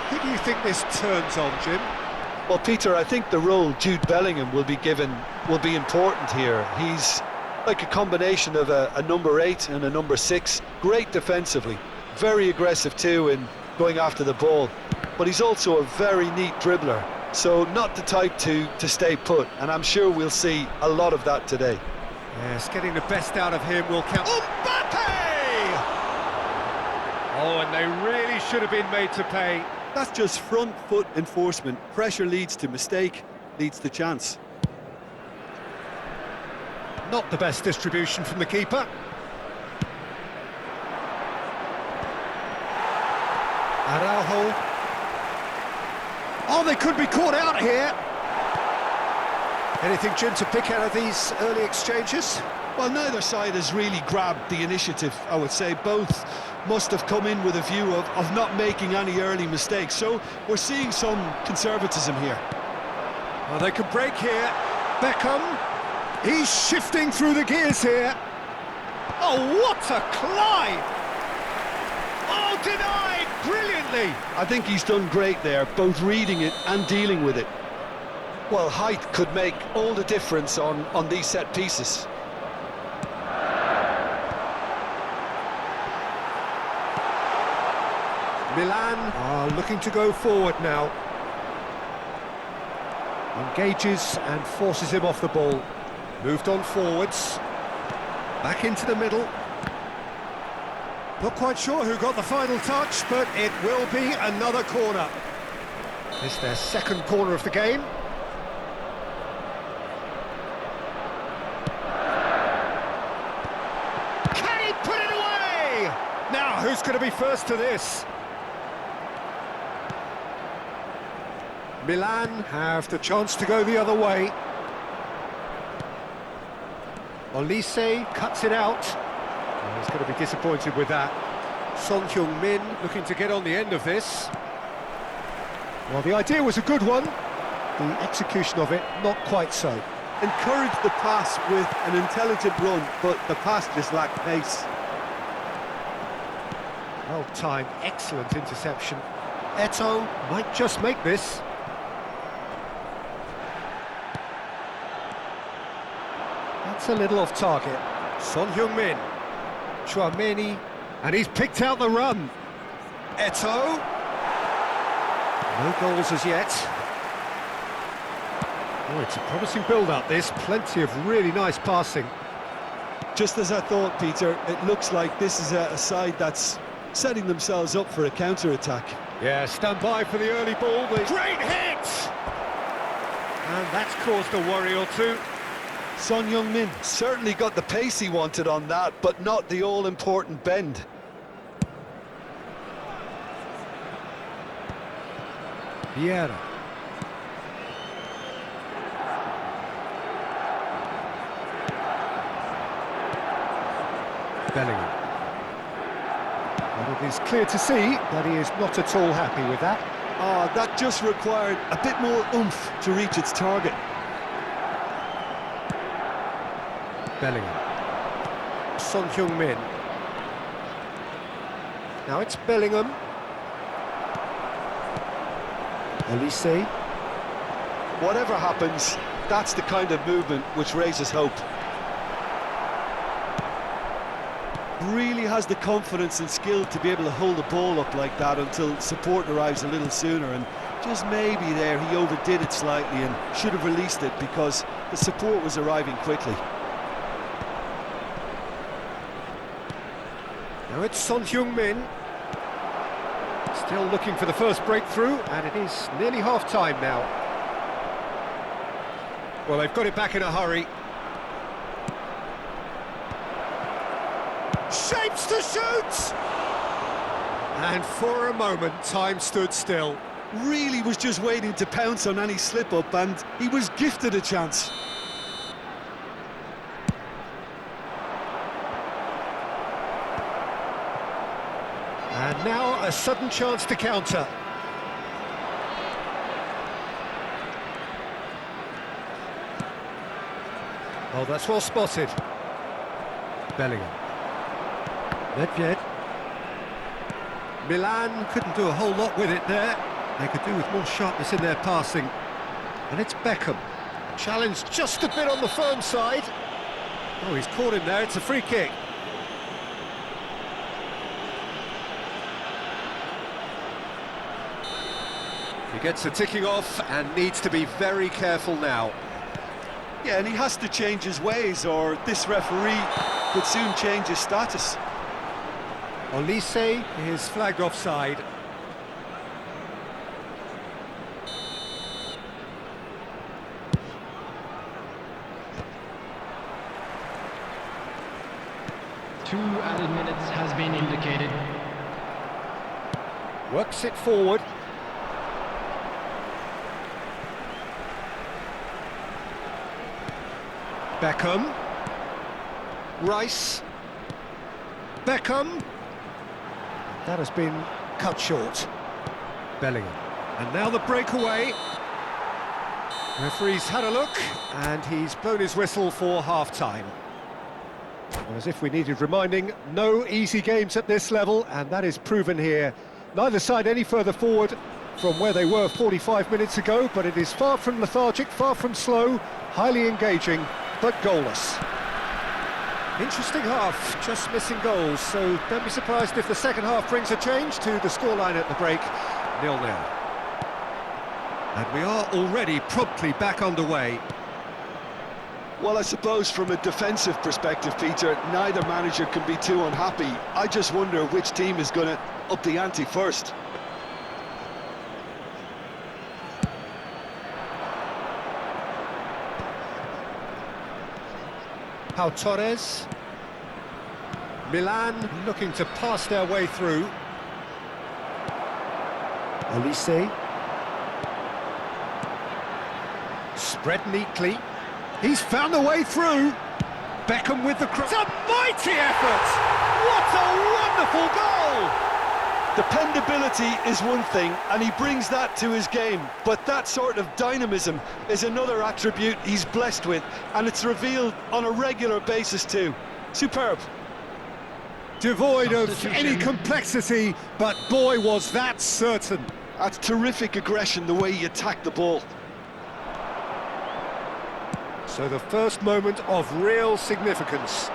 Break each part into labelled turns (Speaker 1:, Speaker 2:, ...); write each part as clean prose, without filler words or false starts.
Speaker 1: Who do you think this turns on, Jim?
Speaker 2: Well, Peter, I think the role Jude Bellingham will be given will be important here. He's like a combination of a number 8 and a number 6. Great defensively, very aggressive too in going after the ball. But he's also a very neat dribbler, so not the type to stay put. And I'm sure we'll see a lot of that today.
Speaker 1: Yes, getting the best out of him will count. Mbappe! Oh, and they really should have been made to pay.
Speaker 2: That's just front foot enforcement. Pressure leads to mistake, leads to chance.
Speaker 1: Not the best distribution from the keeper. Araujo. Oh, they could be caught out here. Anything, Jim, to pick out of these early exchanges?
Speaker 2: Well, neither side has really grabbed the initiative, I would say. Both must have come in with a view of not making any early mistakes. So we're seeing some conservatism here.
Speaker 1: Well, they could break here. Beckham. He's shifting through the gears here. Oh, what a climb! Oh, denied brilliantly.
Speaker 2: I think he's done great there, both reading it and dealing with it. Well, height could make all the difference on these set pieces.
Speaker 1: Milan are looking to go forward now. Engages and forces him off the ball. Moved on forwards. Back into the middle. Not quite sure who got the final touch, but it will be another corner. It's their second corner of the game. Can he put it away? Now, who's going to be first to this? Milan have the chance to go the other way. Olise cuts it out. Oh, he's going to be disappointed with that. Son Heung-min looking to get on the end of this. Well, the idea was a good one. The execution of it, not quite so.
Speaker 2: Encourage the pass with an intelligent run, but the pass just lacked pace.
Speaker 1: Well timed, excellent interception. Eto'o might just make this. That's a little off target. Son Heung-min. Chouameni. And he's picked out the run. Eto'o. No goals as yet. Oh, it's a promising build-up, this. Plenty of really nice passing.
Speaker 2: Just as I thought, Peter, it looks like this is a side that's setting themselves up for a counter-attack.
Speaker 1: Yeah, stand by for the early ball. Great hit! And that's caused a worry or two.
Speaker 2: Son Heung-min certainly got the pace he wanted on that, but not the all-important bend.
Speaker 1: Vieira. Bellingham. Well, it is clear to see that he is not at all happy with that.
Speaker 2: Oh, that just required a bit more oomph to reach its target.
Speaker 1: Bellingham. Son Heung-min. Now it's Bellingham. Olise.
Speaker 2: Whatever happens, that's the kind of movement which raises hope. Really has the confidence and skill to be able to hold the ball up like that until support arrives a little sooner, and just maybe there he overdid it slightly and should have released it because the support was arriving quickly.
Speaker 1: Now it's Son Heung-min. Still looking for the first breakthrough, and it is nearly half-time now. Well, they've got it back in a hurry. Shapes to shoot! And for a moment, time stood still.
Speaker 2: Really was just waiting to pounce on any slip-up, and he was gifted a chance.
Speaker 1: And now a sudden chance to counter. Oh, that's well spotted. Bellingham. Nedved. Milan couldn't do a whole lot with it there. They could do with more sharpness in their passing. And it's Beckham. Challenged just a bit on the firm side. Oh, he's caught him there, it's a free kick. He gets the ticking off and needs to be very careful now.
Speaker 2: Yeah, and he has to change his ways, or this referee could soon change his status.
Speaker 1: Olise is flagged offside.
Speaker 3: Two added minutes has been indicated.
Speaker 1: Works it forward. Beckham. Rice. Beckham. That has been cut short. Bellingham. And now the breakaway. Referee's had a look, and he's blown his whistle for half-time. As if we needed reminding, no easy games at this level, and that is proven here. Neither side any further forward from where they were 45 minutes ago, but it is far from lethargic, far from slow, highly engaging, but goalless. Interesting half, just missing goals, so don't be surprised if the second half brings a change to the scoreline at the break, 0-0. And we are already promptly back underway.
Speaker 2: Well, I suppose from a defensive perspective, Peter, neither manager can be too unhappy. I just wonder which team is going to up the ante first.
Speaker 1: Pau Torres. Milan looking to pass their way through. Olise. Spread neatly. He's found a way through. Beckham with the cross. It's a mighty effort! What a wonderful goal!
Speaker 2: Dependability is one thing, and he brings that to his game, but that sort of dynamism is another attribute he's blessed with, and it's revealed on a regular basis too. Superb.
Speaker 1: Devoid of any complexity, but boy was that certain.
Speaker 2: That's terrific aggression, the way he attacked the ball.
Speaker 1: So the first moment of real significance.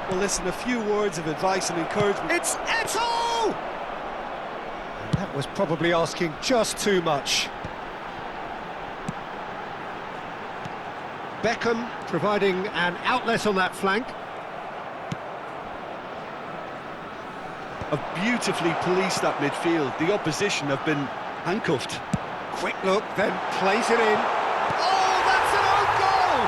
Speaker 2: Well, listen, a few words of advice and encouragement.
Speaker 1: It's Eto'o! And that was probably asking just too much. Beckham providing an outlet on that flank.
Speaker 2: Have beautifully policed that midfield. The opposition have been handcuffed.
Speaker 1: Quick look, then plays it in. Oh, that's an own goal!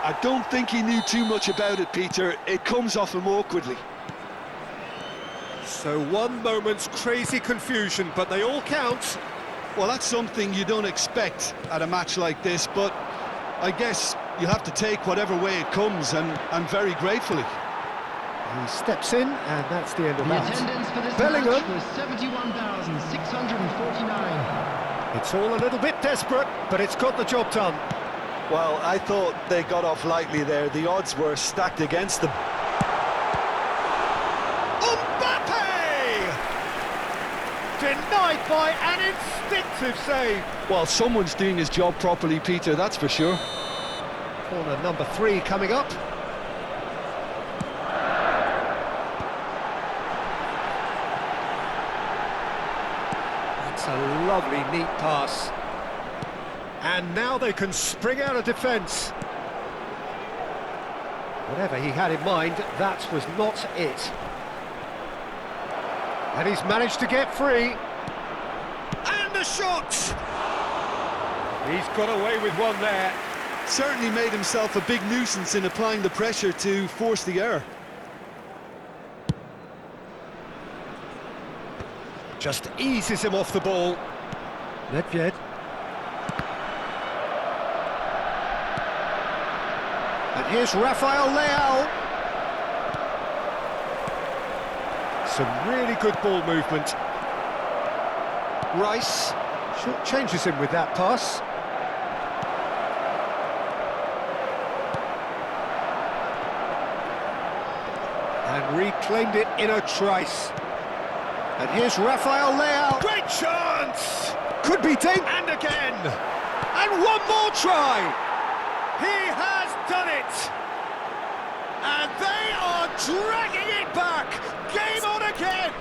Speaker 2: I don't think he knew too much about it, Peter. It comes off him awkwardly.
Speaker 1: So one moment's crazy confusion, but they all count.
Speaker 2: Well, that's something you don't expect at a match like this, but I guess you have to take whatever way it comes, and very gratefully.
Speaker 1: He steps in, and that's the end of that.
Speaker 3: The attendance for this
Speaker 1: Bellingham.
Speaker 3: match was 71,649.
Speaker 1: It's all a little bit desperate, but it's got the job done.
Speaker 2: Well, I thought they got off lightly there. The odds were stacked against them.
Speaker 1: Denied by an instinctive save.
Speaker 2: Well, someone's doing his job properly, Peter, that's for sure.
Speaker 1: Corner number 3 coming up. That's a lovely, neat pass. And now they can spring out of defence. Whatever he had in mind, that was not it. And he's managed to get free. And the shot! He's got away with one there.
Speaker 2: Certainly made himself a big nuisance in applying the pressure to force the error.
Speaker 1: Just eases him off the ball. Nedved. And here's Rafael Leao. Some really good ball movement. Rice short changes him with that pass. And reclaimed it in a trice. And here's Rafael Leao. Great chance! Could be dangerous. And again! And one more try! He has done it! And they are dragging it back! Game on again!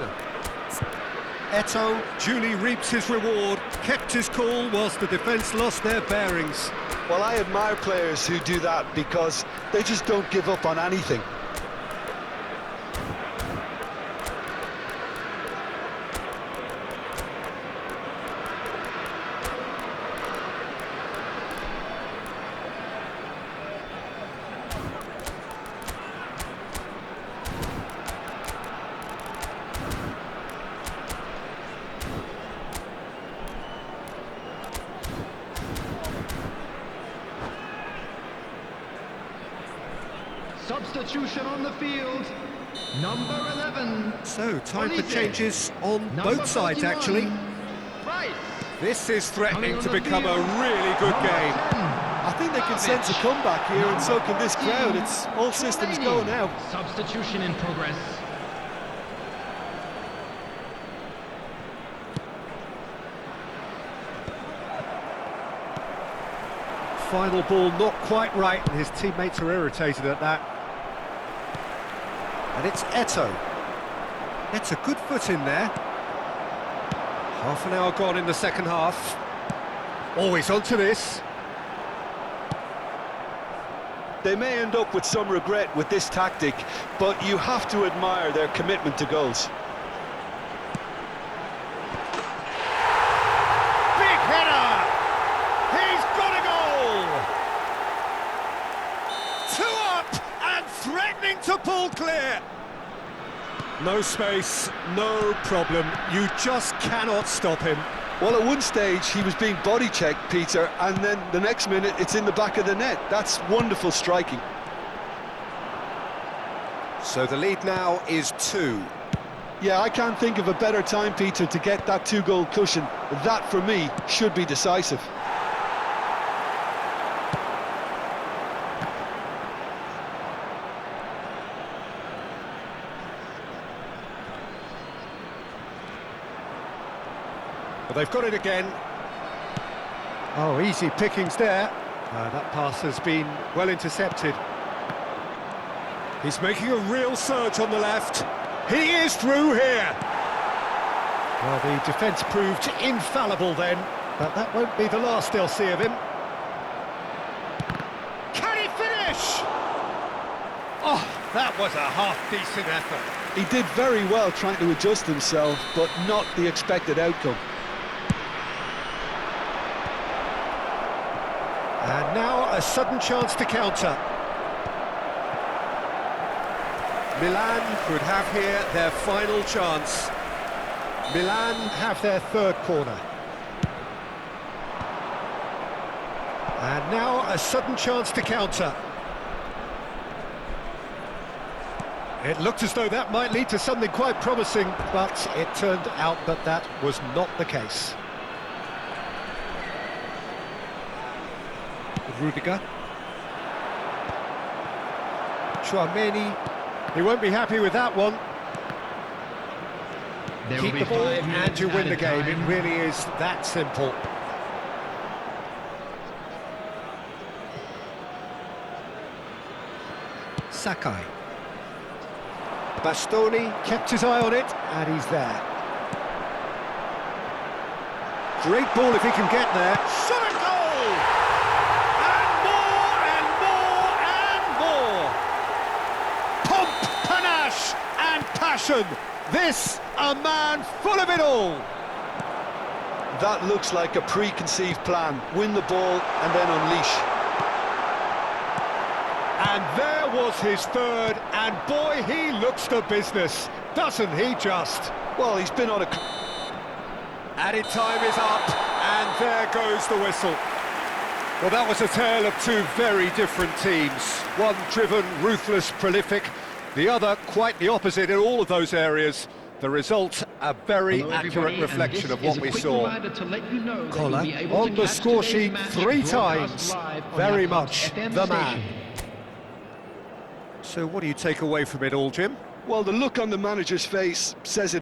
Speaker 1: Eto'o duly reaps his reward, kept his cool whilst the defence lost their bearings.
Speaker 2: Well, I admire players who do that because they just don't give up on anything.
Speaker 3: Substitution on the field, number 11.
Speaker 1: So, time for changes on both sides, actually.
Speaker 3: Right.
Speaker 1: This is threatening to become a really good game.
Speaker 2: I think they can sense a comeback here, and so can this crowd. It's all systems go now.
Speaker 3: Substitution in progress.
Speaker 1: Final ball not quite right, and his teammates are irritated at that. And it's Eto'o. Gets a good foot in there. Half an hour gone in the second half. Always onto this.
Speaker 2: They may end up with some regret with this tactic, but you have to admire their commitment to goals.
Speaker 1: Big header! He's got a goal! 2 up and threatening to pull clear. No space, no problem. You just cannot stop him.
Speaker 2: Well, at one stage he was being body checked, Peter, and then the next minute it's in the back of the net. That's wonderful striking.
Speaker 1: So the lead now is 2.
Speaker 2: Yeah, I can't think of a better time, Peter, to get that 2-goal cushion. That, for me, should be decisive.
Speaker 1: But they've got it again. Oh, easy pickings there. That pass has been well intercepted. He's making a real surge on the left. He is through here. Well, the defence proved infallible then, but that won't be the last they'll see of him. Can he finish? Oh, that was a half-decent effort.
Speaker 2: He did very well trying to adjust himself, but not the expected outcome.
Speaker 1: And now a sudden chance to counter. Milan could have here their final chance. Milan have their third corner. And now a sudden chance to counter. It looked as though that might lead to something quite promising, but it turned out that that was not the case. Rudiger. Tchouameni. He won't be happy with that one. Keep the ball and you win the game. It really is that simple. Sakai. Bastoni kept his eye on it, and he's there. Great ball if he can get there. Shot a goal! Passion. This, a man full of it all.
Speaker 2: That looks like a preconceived plan. Win the ball and then unleash.
Speaker 1: And there was his third, and boy, he looks the business, doesn't he just?
Speaker 2: Well, he's been on a...
Speaker 1: Added time is up, and there goes the whistle. Well, that was a tale of two very different teams. One driven, ruthless, prolific. The other, quite the opposite in all of those areas. The result, a very accurate reflection of what we saw. Collar on the score sheet 3 times. Very much the man. So what do you take away from it all, Jim?
Speaker 2: Well, the look on the manager's face says it.